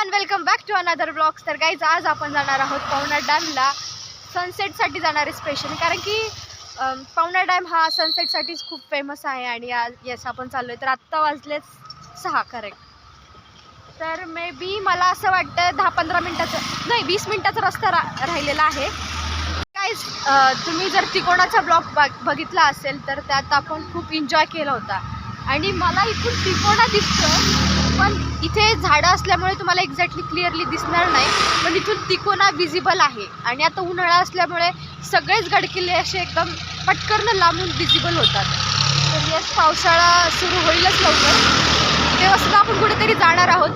Everyone, welcome back to another blogs. तर guys, आज आपण जाणार आहोत पवना डॅमला. सनसेटसाठी जाणार आहे स्पेशली, कारण की पवना डॅम हा सनसेटसाठीच खूप फेमस आहे. आणि येस, आपण चाललो आहे. तर आत्ता वाजलेच 6 करेक्ट. तर मे बी मला असं वाटतं 10-15 मिनटाचा नाही 20 मिनटाचा रस्ता राहिलेला आहे. गाईज, तुम्ही जर तिकोणाचा ब्लॉग बघितला असेल तर त्यात आपण खूप एन्जॉय केला होता. आणि मला इथून तिकोणा दिसतं, पण इथे झाडं असल्यामुळे तुम्हाला एक्झॅक्टली क्लिअरली दिसणार नाही. पण इथून तिकोणा विजिबल आहे. आणि आता उन्हाळा असल्यामुळे सगळेच गडकिल्ले असे एकदम पटकन लांबून विजिबल होतात. तर येस, पावसाळा सुरू होईलच लवकर, तेव्हा सुद्धा आपण कुठेतरी जाणार आहोत.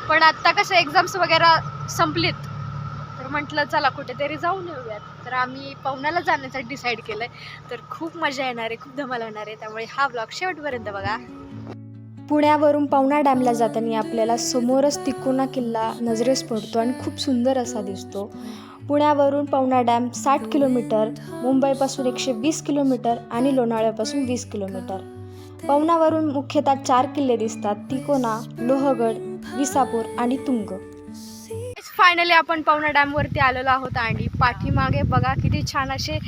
पण आत्ता कसं एक्झाम्स वगैरे संपलीत, तर म्हटलं चला कुठेतरी जाऊन येऊयात. तर आम्ही पवनाला जाण्यासाठी डिसाईड केलं आहे. तर खूप मजा येणार आहे, खूप धमाल होणार आहे. त्यामुळे हा ब्लॉग शेवटपर्यंत बघा. पुण्यावरून पवना डॅमला जाताना आपल्याला समोरच तिकोना किल्ला नजरेस पडतो आणि खूप सुंदर असा दिसतो. पुण्यावरून पवना डॅम 60 किलोमीटर, मुंबईपासून 120 किलोमीटर आणि लोणावळ्यापासून 20 किलोमीटर. पवनावरून मुख्यतः 4 किल्ले दिसतात: तिकोना, लोहगड, विसापूर आणि तुंग. फायनली आपण पवना डॅमवरती आलेलो आहोत. आणि पाठीमागे बघा किती छान असे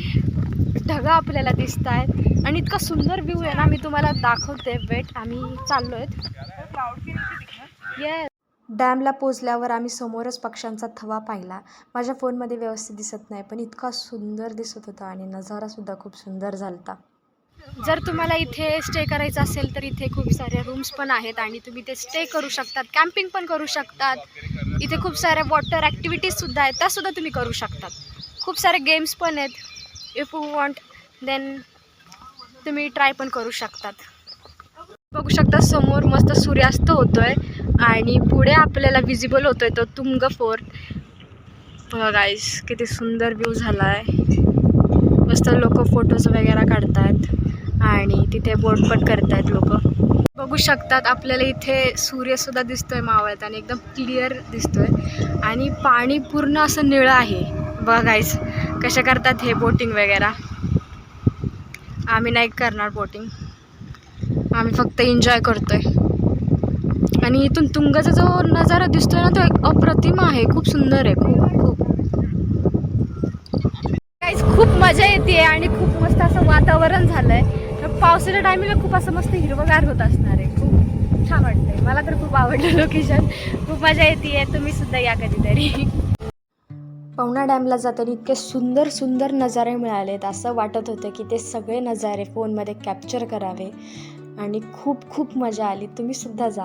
ढगा आपल्याला दिसत आहेत. आणि इतका सुंदर व्ह्यू आहे ना, मी तुम्हाला दाखवते. वेट, आम्ही चाललो आहेत. येस. डॅमला पोचल्यावर आम्ही समोरच पक्ष्यांचा थवा पाहिला. माझ्या फोनमध्ये व्यवस्थित दिसत नाही, पण इतका सुंदर दिसत होता आणि नजारासुद्धा खूप सुंदर झालता. जर तुम्हाला इथे स्टे करायचं असेल तर इथे खूप सारे रूम्स पण आहेत आणि तुम्ही इथे स्टे करू शकतात, कॅम्पिंग पण करू शकतात. इथे खूप साऱ्या वॉटर ॲक्टिव्हिटीजसुद्धा आहेत, त्यासुद्धा तुम्ही करू शकतात. खूप सारे गेम्स पण आहेत. इफ यू वॉन्ट देन तुम्ही ट्राय पण करू शकतात. बघू शकता समोर मस्त सूर्यास्त होतोय आणि पुढे आपल्याला विजिबल होतोय तो तुंग फोर्ट. बघा गाईस, किती सुंदर व्ह्यू झाला आहे. मस्त लोक फोटोज वगैरे काढतायत आणि तिथे बोट पण करतायत लोक. बघू शकतात आपल्याला इथे सूर्यसुद्धा दिसतोय मावळत आणि एकदम क्लिअर दिसतोय. आणि पाणी पूर्ण असं निळं आहे. बघा गाईस, कशा करतात हे बोटिंग वगैरे. आम्ही नाही करणार बोटिंग, आम्ही फक्त एन्जॉय करतोय. आणि इथून तुंगाचा जो नजारा दिसतोय ना, तो एक अप्रतिम आहे, खूप सुंदर आहे. खूप गाईस, खूप मजा येते आणि खूप मस्त असं वातावरण झालंय. पावसाच्या टायमिंगला खूप असं मस्त हिरवगार होत असणार आहे. खूप छान वाटतंय, मला तर खूप आवडलं लोकेशन. खूप मजा येते. तुम्ही सुद्धा या कधीतरी. पवना डॅमला जाताना इतके सुंदर सुंदर नजारे मिळालेत, असं वाटत होतं की ते सगळे नजारे फोनमध्ये कॅप्चर करावे. आणि खूप खूप मजा आली. तुम्ही सुद्धा जा.